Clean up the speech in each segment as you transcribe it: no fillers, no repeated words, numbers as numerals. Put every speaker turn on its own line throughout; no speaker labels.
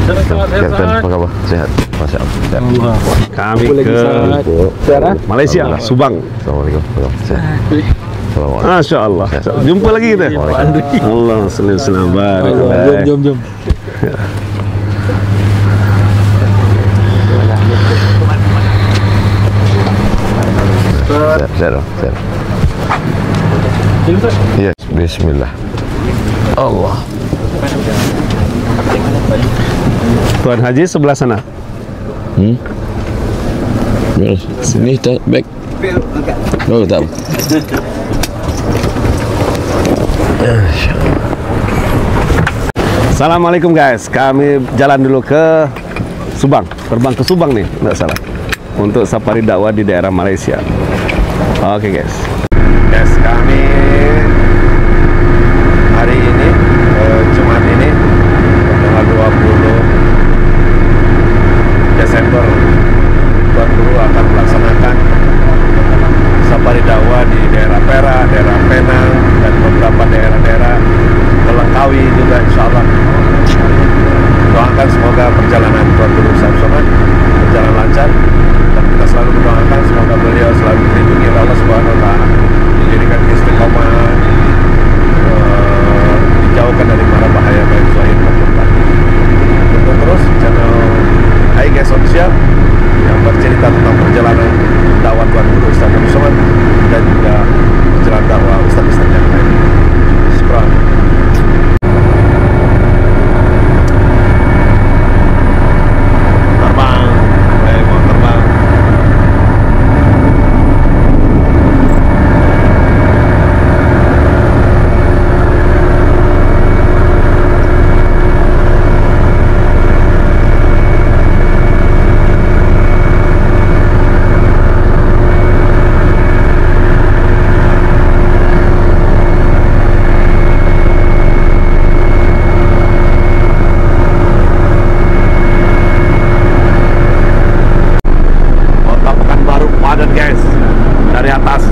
Kapten, apa kabar? Sehat? Masya Allah.
Kami ke Malaysia, Subang.
Assalamualaikum. Sehat. Assalamualaikum.
Masya Allah. Jumpa lagi kita. Allah selalu barik.
Jom.
Sehat. Yes, bismillah. Allah.
Tuan Haji sebelah sana.
Sini tak back. Oh, tak.
Assalamualaikum guys. Kami jalan dulu ke Subang. Terbang ke Subang nih, nggak salah. Untuk safari dakwah di daerah Malaysia. Oke guys. Guys, kami hari ini Jumat ini tanggal 20 Desember Tuan Guru akan melaksanakan safari dakwah di daerah Perak, daerah Penang, dan beberapa daerah-daerah Langkawi juga insya Allah. Doakan semoga perjalanan Tuan Guru Samsongan berjalan lancar, dan kita selalu mendoakan semoga beliau selalu dilindungi oleh Allah Subhanahu wa Ta'ala, diberikan istiqomah, dijauhkan dari mara bahaya baik zahir maupun batin. Untuk terus channel HIGS Official yang bercerita tentang perjalanan dakwah Tuan Guru Ustaz Samsongan dan juga perjalanan dakwah Ustaz-Ustaz yang lain. Syukran. Dari atas.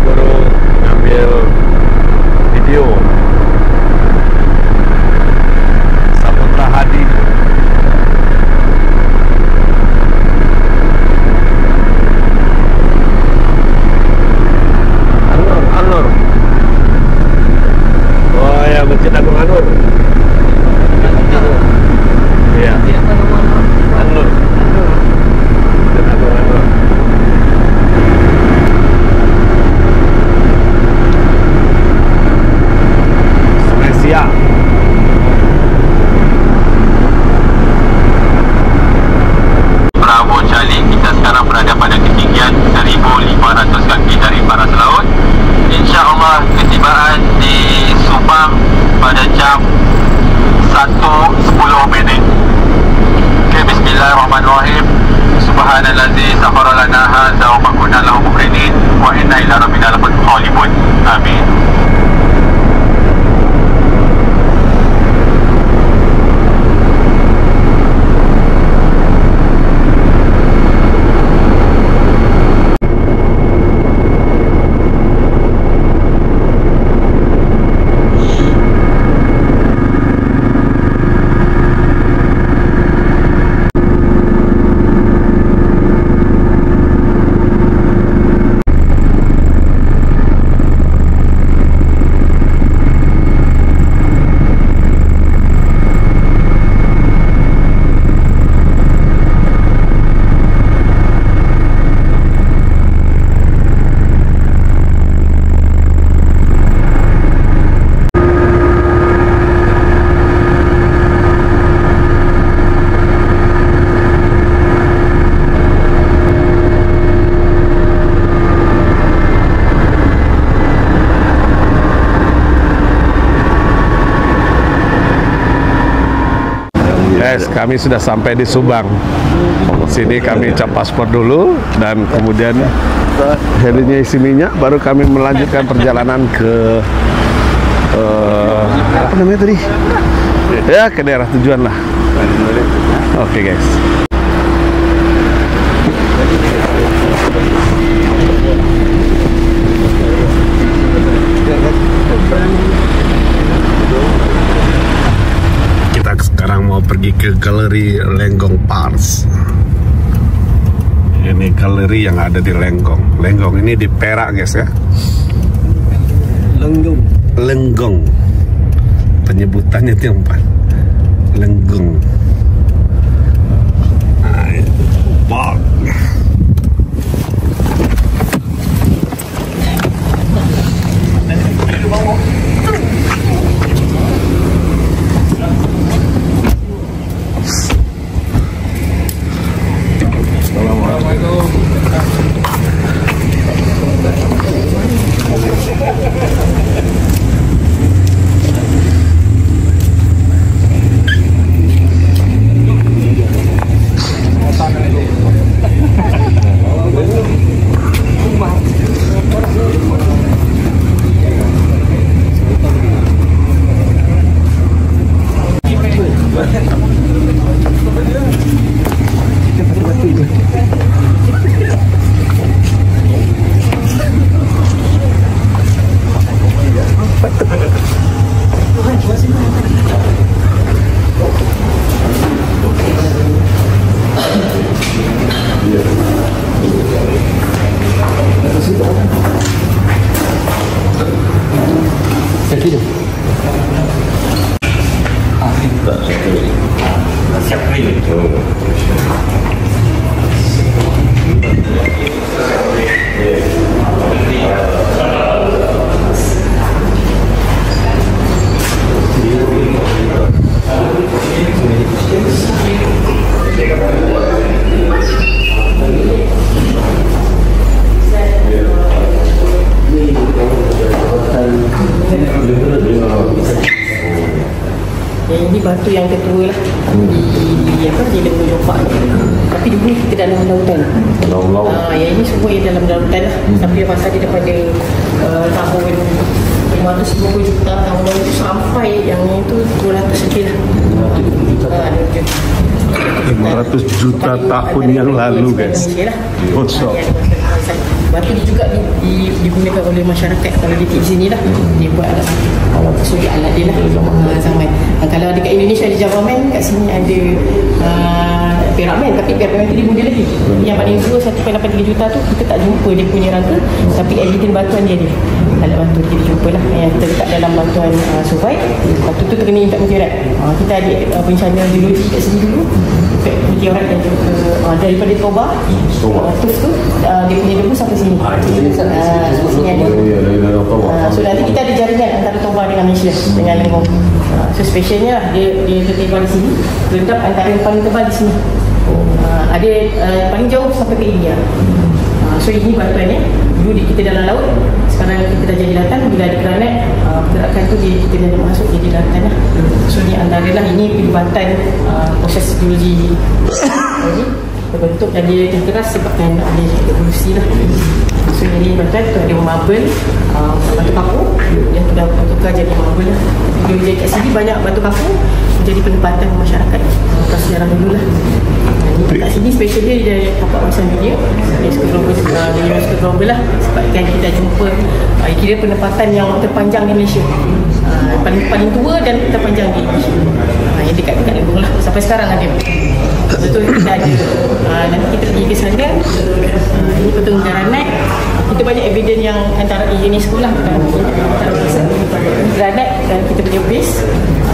Guru ngambil video Saputra Hadi. Anur. Oh ya, Masjid Agung Anur. Iya. Anur. Masjid Agung Anur. Sungai Siak.
Bravo Charlie, kita sekarang berada pada ketinggian 1,500 kaki dari paras laut. InsyaAllah ketibaan di Subang pada jam 1:10 minit. Okay, bismillahirrahmanirrahim. Subhanallazi sakhara lana hadza wa ma kunna lahu muqrinin wa inna ila rabbina lamunqalibun. Amin.
Guys, kami sudah sampai di Subang. Sini kami cap paspor dulu dan kemudian helinya isi minyak, baru kami melanjutkan perjalanan ke apa namanya tadi? Ya, ke daerah tujuan lah. Oke, guys. Kita sekarang mau pergi ke Galeri Lenggong Pars. Ini galeri yang ada di Lenggong. Lenggong ini di Perak, guys ya. Lenggong. Penyebutannya itu yang apa? Lenggong. Nah, itu. Wow.
Ini batu yang kedua lah di apa di Lenggong Jopak ni. Tapi dulu kita dalam lautan. Yang ini semua yang dalam lautan lah. Sampai masa dia daripada tahun 550 juta tahun lalu sampai yang itu 200 lebih lah.
500 juta tahun yang lalu, guys. Bosok.
Batu ni juga digunakan oleh masyarakat kalau di sini lah. Dia buat alat suri alat dia lah zaman. Kalau dekat Indonesia ada Javaman, kat sini ada Perakman, tapi Perakman tadi muda lagi. Yang paling dua 1.83 juta tu kita tak jumpa dia punya rangka, tapi evidence batuan dia alat batu kita jumpa lah yang kita letak dalam batuan survey. Batu tu terkena impak meteorat. Kita ada bencana geologi kat sini dulu, impak meteorat dan juga daripada Toba terus tu dia punya debu sampai sini. Sini ada. So nanti kita ada jaringan antara Toba dengan Malaysia dengan Lenggong. So specialnya lah dia tertebal di sini, terletak antara yang paling tebal di sini. Ada paling jauh sampai ke India. So ini batuannya. Dulu kita dalam laut, sekarang kita dah jadi lautan. Bila ada granat, pergerakan tu kita dah masuk jadi lautan lah. So ni antara lah, ini pelibatan proses geologi ini terbentuk dan dia keras sebabkan ada evolusi lah. So ini batuan tu ada marble, batu kapur yang tu dah bertukar jadi marble lah. Geologi kat sini banyak batu kapur jadi penempatan masyarakat atas sejarah dulu lah. Kat sini special dia dari Tapak Warisan Dunia UNESCO Global lah, sebabkan kita jumpa kira penempatan yang terpanjang di Malaysia, paling tua dan terpanjang di Malaysia, yang dekat-dekat Lenggong lah sampai sekarang ada. Betul kita ada. Nanti kita pergi ke sana. Ini Petung Granat. Kita banyak evidence yang antara UNESCO lah, antara granat dan kita punya base.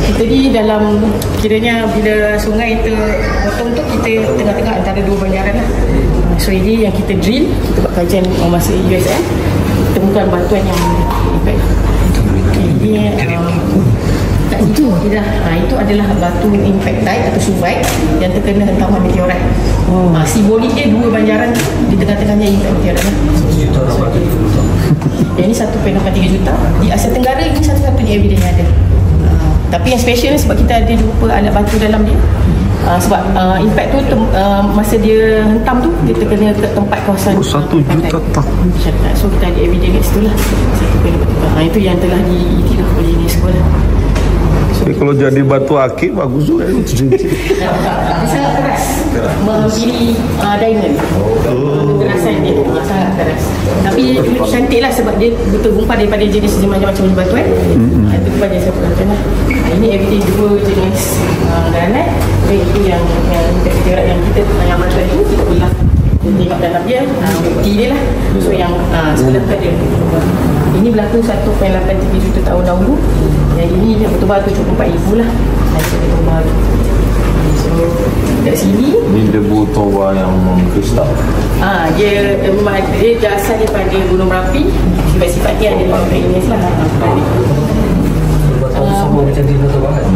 Kita ni dalam kiranya bila sungai terpotong tu kita tengah-tengah antara dua banjaran lah. So ini yang kita drill, kita buat kajian masa USM, temukan batuan yang impact. Ini kat situ dia itu adalah batu impactite atau sulfide yang terkena hentaman meteorat. Simbolik dia dua banjaran di tengah-tengahnya impact meteorat lah. Yang ini 1.83 juta di Asia Tenggara, ini satu-satunya evidence yang ada. Tapi yang special sebab kita ada jumpa alat batu dalam dia. Sebab impact tu masa dia hentam tu dia terkena ke tempat kawasan
1 juta tahun.
So kita ada evidence kat situ lah. Itu yang telah diiktiraf oleh UNESCO lah.
Jadi kalau jadi batu akik bagus juga itu.
Dia sangat keras menghampiri diamond. Kekerasan dia sangat keras. Tapi cantik lah sebab dia betul gumpal daripada jenis macam-macam batuan. Itu kepada saya perhatikan lah. Ini evidence 2 jenis granat. Itu yang kita yang batuan itu kita ulang. Tengok dalam dia, bukti dia lah. So yang sebelah tu ada. Ini berlaku 1.83 juta tahun dahulu. Yang ini yang betul-betul cukup 4,000 lah. So kat sini
Ini debu toba yang kristal.
dia memang dia asal daripada Gunung Merapi. Sifat-sifat dia ada dalam Indonesia lah.
Sama macam di Batu Barat.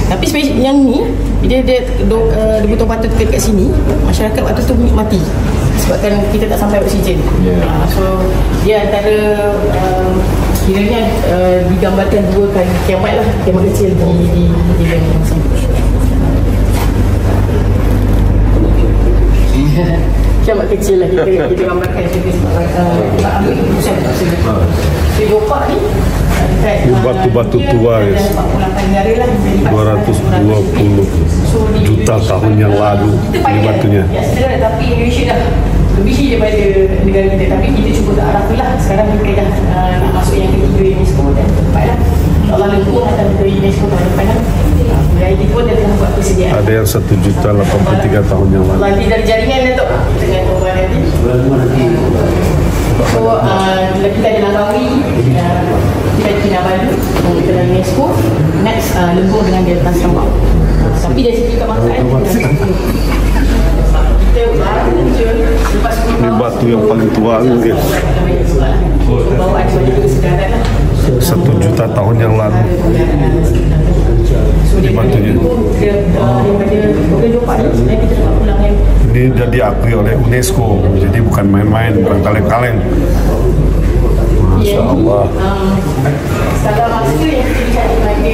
Tapi yang ni bila dia debu toba tu dekat sini, masyarakat waktu tu mati sebabkan kita tak sampai oksigen. So dia antara kiranya digambarkan 2 kali kiamat lah, kiamat kecil di dalam sini. Kiamat kecil lah kita gambarkan kita ambil keputusan dia jopak ni
Ini batu-batu tua guys, 220 juta tahun yang lalu ini batunya.
Tapi Indonesia dah lebih daripada negara kita, tapi kita cuba tak arah tu lah. Sekarang kita dah nak masuk yang ketiga UNESCO dan keempat lah. Allah lengkung akan ke UNESCO tahun depan lah. Yang itu pun dah tengah buat persediaan.
Ada yang 1.83 tahun yang lalu.
Nanti dari jaringan Datuk dengan korban nanti. So kita ada Langkawi, kita ada Kinabalu, kita ada UNESCO. Next lengkung dengan Delta Sarawak. Tapi dari situ kebangsaan
Ini batu yang paling tua ni guys, 1 juta tahun yang lalu. Ini batunya. Ini sudah diakui oleh UNESCO, jadi bukan main-main, bukan kaleng-kaleng. Masya Allah.
Salah masa yang kita daripada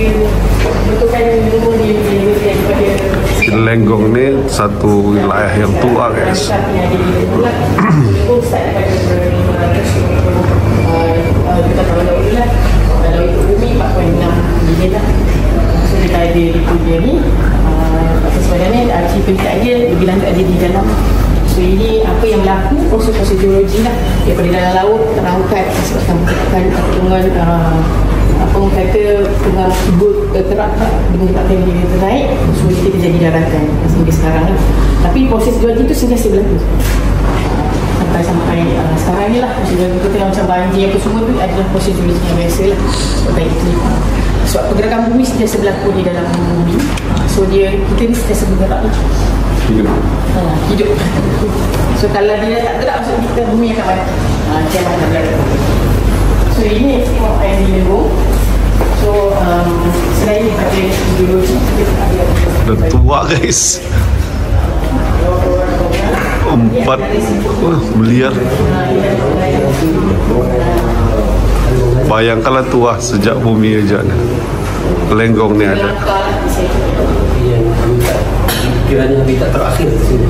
betulkan lengkung daripada
Lenggong ni satu wilayah yang tua guys.
Sebenarnya archipelago dia lebih lanjut ada di dalam. So ini apa yang berlaku proses geologi lah daripada dalam laut terangkat sebabkan pertumbuhan apa orang kata tengah kibut terak menyebabkan dia ternaik. So kita jadi daratan sampai sekarang lah. Tapi proses geologi itu sentiasa berlaku sampai sekarang ni lah. Proses geologi itu tengah macam banjir apa semua tu adalah proses geologi yang biasa lah. Sebab iklim, sebab pergerakan bumi sentiasa berlaku di dalam bumi. So kita ni sentiasa bergerak lah. Hidup. So kalau dia tak gerak, maksud kita bumi akan mati. Macam mana berlaku. So ini tengok air di lembung. So selain daripada geologi
Dah tua guys, 4 miliar. Bayangkanlah tua sejak bumi aja Lenggong ni ada.
Kiranya habitat terakhir di sini.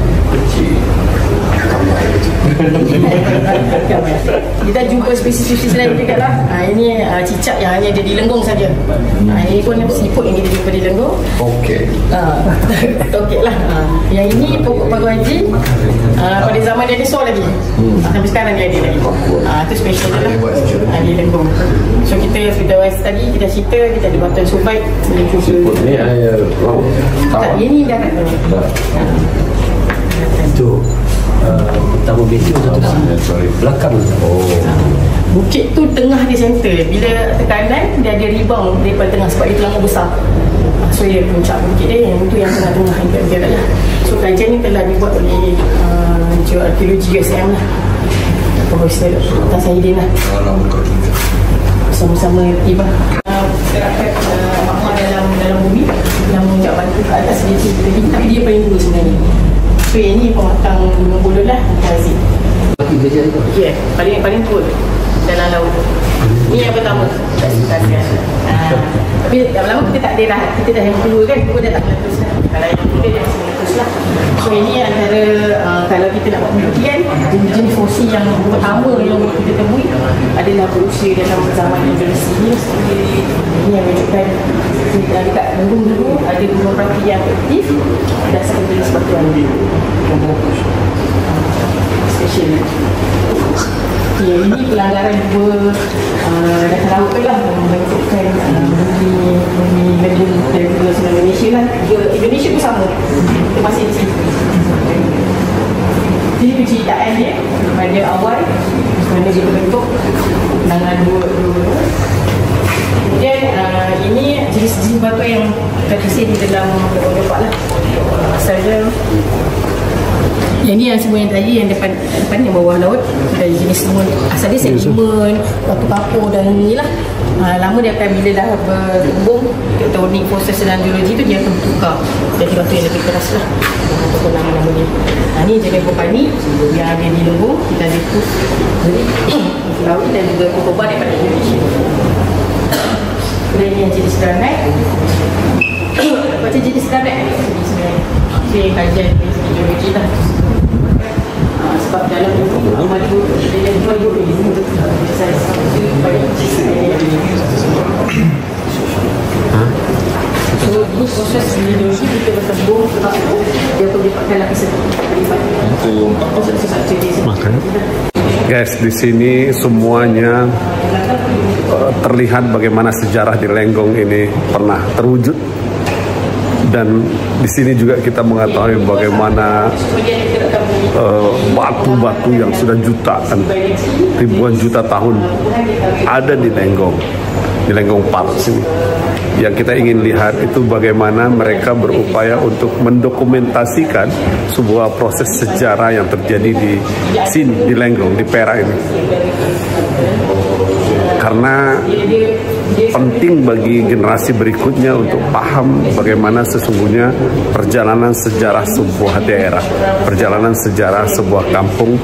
Kita jumpa spesies-spesies lain juga lah. Ini cicak yang hanya ada di Lenggong saja. Ini pun siput yang kita jumpa di Lenggong.
Okey.
Okey lah. Yang ini pokok pagu haji. Pada zaman dinosaur lagi. Sampai sekarang dia ada lagi. Itu special je lah. Di Lenggong. So kita tadi kita cerita kita ada batuan sulfide.
Siput ni air laut.
Ini darat.
Itu utama betul satu sisi belakang.
Bukit tu tengah dia center. Bila tekanan dia ada rebound daripada tengah sebab dia terlalu besar. So dia puncak bukit dia yang itu yang tengah-tengah yang lah. So kajian ni telah dibuat oleh Geoarkeologi USM lah. Profesor Dr. Saidin lah. Bersama-sama tiba terdapat magma dalam bumi yang menunjuk batu ke atas sedikit tapi dia paling dulu sebenarnya. So ini pematang Gunung Buloh lah Haziq.
Bagi belajar itu.
Ya, paling tua dalam laut. Ini yang pertama. tak suka kan. Tapi lama-lama kita tak ada dah, kita dah yang kedua kan, kita dah tak meletus lah. Kalau yang kedua dia masih meletus lah. So ini antara kalau kita nak buat penelitian, jenis fosil yang pertama yang kita temui adalah berusia dalam zaman Indonesia ni. Ini yang menunjukkan dekat lembung dulu ada gunung berapi yang aktif dan satu jenis batuan special. Ya, ini pelanggaran dua dasar laut tu lah membentukkan bumi lembung dari dua seluruh Indonesia lah. Indonesia pun sama, kita masih di situ. Jadi penceritaan dia pada awal mana dia terbentuk dengan dua. Kemudian ini jenis-jenis batu yang terkisih di dalam tempat lah. Asalnya yang ni yang semua yang tadi yang depan yang bawah laut dari jenis semua asalnya sedimen, batu kapur dan ni lah. Lama dia akan bila dah berkembang tektonik proses dalam geologi tu dia akan bertukar jadi batu yang lebih keras lah. Itu nama-nama dia. Ni jenis vulkanik yang ada di lembung, kita ada tu laut dan juga kokoba daripada Indonesia. Kemudian yang jenis granite. Macam jenis granite ni sebenarnya saya kajian dari segi geologi lah. Sebab dalam madu dia jual saya so ini proses geologi kita bertembung sebab dia akan dapatkan lapisan
makan. Guys, di sini semuanya terlihat bagaimana sejarah di Lenggong ini pernah terwujud. Dan di sini juga kita mengetahui bagaimana batu-batu yang sudah jutaan, ribuan juta tahun ada di Lenggong Park sini. Yang kita ingin lihat itu bagaimana mereka berupaya untuk mendokumentasikan sebuah proses sejarah yang terjadi di sini, di Lenggong, di Perak ini. Karena penting bagi generasi berikutnya untuk paham bagaimana sesungguhnya perjalanan sejarah sebuah daerah, perjalanan sejarah sebuah kampung,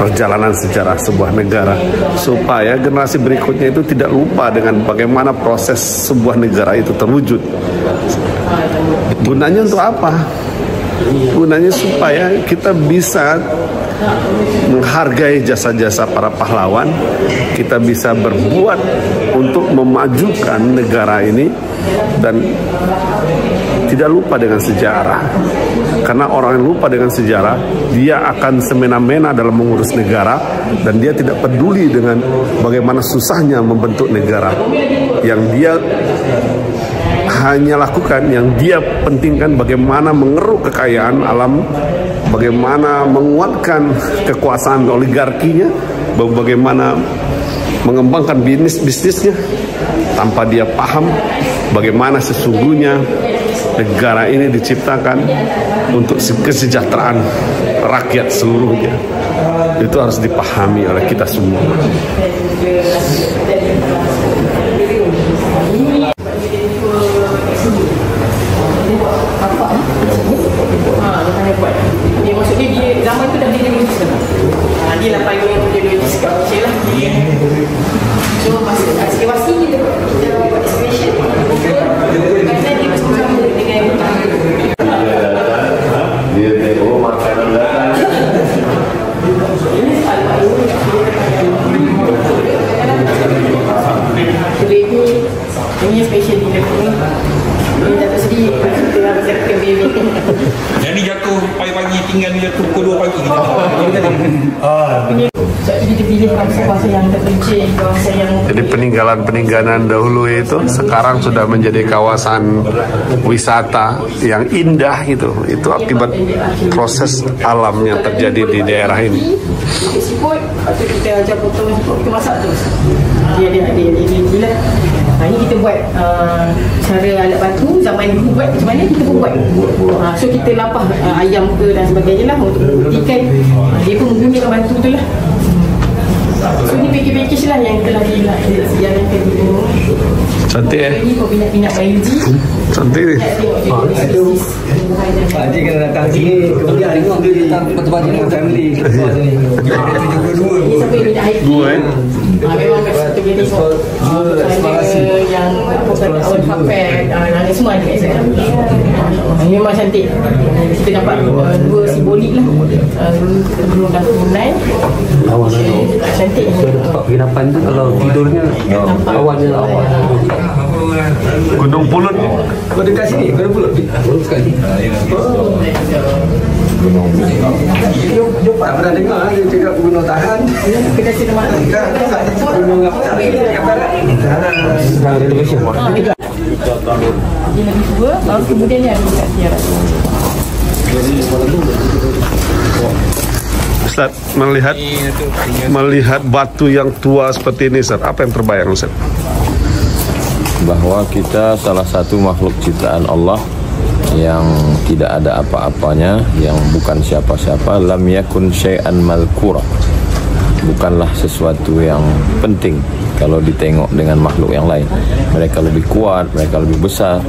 perjalanan sejarah sebuah negara, supaya generasi berikutnya itu tidak lupa dengan bagaimana proses sebuah negara itu terwujud. Gunanya untuk apa? Gunanya supaya kita bisa menghargai jasa-jasa para pahlawan, kita bisa berbuat untuk memajukan negara ini dan tidak lupa dengan sejarah. Karena orang yang lupa dengan sejarah, dia akan semena-mena dalam mengurus negara dan dia tidak peduli dengan bagaimana susahnya membentuk negara. Yang dia hanya lakukan, yang dia pentingkan bagaimana mengeruk kekayaan alam, bagaimana menguatkan kekuasaan oligarkinya, bagaimana mengembangkan bisnisnya tanpa dia paham bagaimana sesungguhnya negara ini diciptakan untuk kesejahteraan rakyat seluruhnya. Itu harus dipahami oleh kita semua.
Dia maksudnya dia zaman tu dah geologis kan. Dia lah payung geologis kat Malaysia lah. So masa ekskavasi kita buat excavation. Kerana dia bersama dengan
dia tengok makanan datang.
ini soal payung. Ini special di Lenggong. Ini tak sedih. Kita harus cakap baby.
Jadi jatuh pagi-pagi tinggal dia jatuh pukul 2 pagi.
Kita pilih kawasan yang terpencil, kawasan yang
Jadi peninggalan-peninggalan dahulu itu sekarang sudah menjadi kawasan wisata yang indah gitu. Itu akibat proses alam yang terjadi di daerah ini.
siput, atau kita ajar potong siput, kita masak terus. Dia lah. Ini kita buat cara alat batu zaman dulu buat macam mana kita pun buat. So kita lapah ayam ke dan sebagainya lah untuk buktikan dia pun menggunakan batu tu lah. So ni package lah yang telah disejarahkan dulu.
Cantik
Ini peminat-peminat biologi.
Cantik ni.
Pak Haji kena datang sini, kemudian tengok dia datang tempat-tempat family.
Ini siapa yang minat hiking. Memang kat situ kita tengok ada yang awal papel, nangis semua ada kat sana. Memang cantik. Kita dapat dua simbolik lah. Kita belum dah tunai. Cantik.
Tempat penginapan tu kalau tidurnya awannya lawan.
Gunung Pulut.
Kau dekat sini, Gunung Pulut. Baru sekali. Jom tak pernah dengar dia cakap Gunung Tahan.
Kita sini mana?
Gunung apa? Sekarang renovation.
Dia lagi tua, baru kemudian dia ada dekat Tiara.
Ustaz, melihat batu yang tua seperti ini, Ustaz, apa yang terbayang, Ustaz?
Bahwa kita salah satu makhluk ciptaan Allah yang tidak ada apa-apanya, yang bukan siapa-siapa, lam yakun syai'an malkura, bukanlah sesuatu yang penting kalau ditengok dengan makhluk yang lain. Mereka lebih kuat, mereka lebih besar,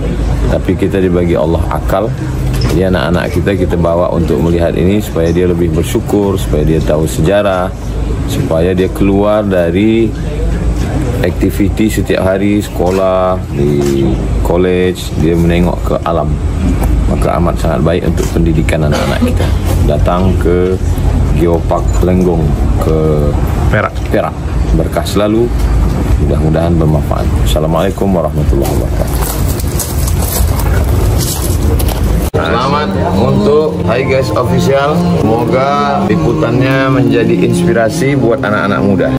tapi kita dibagi Allah akal. Jadi anak-anak kita bawa untuk melihat ini supaya dia lebih bersyukur, supaya dia tahu sejarah, supaya dia keluar dari aktiviti setiap hari sekolah, di college, dia menengok ke alam. Maka amat sangat baik untuk pendidikan anak-anak kita. Datang ke Geopark Lenggong, ke Perak. Berkah selalu, mudah-mudahan bermanfaat. Assalamualaikum warahmatullahi wabarakatuh. Selamat untuk Hi Guys Official. Semoga liputannya menjadi inspirasi buat anak-anak muda.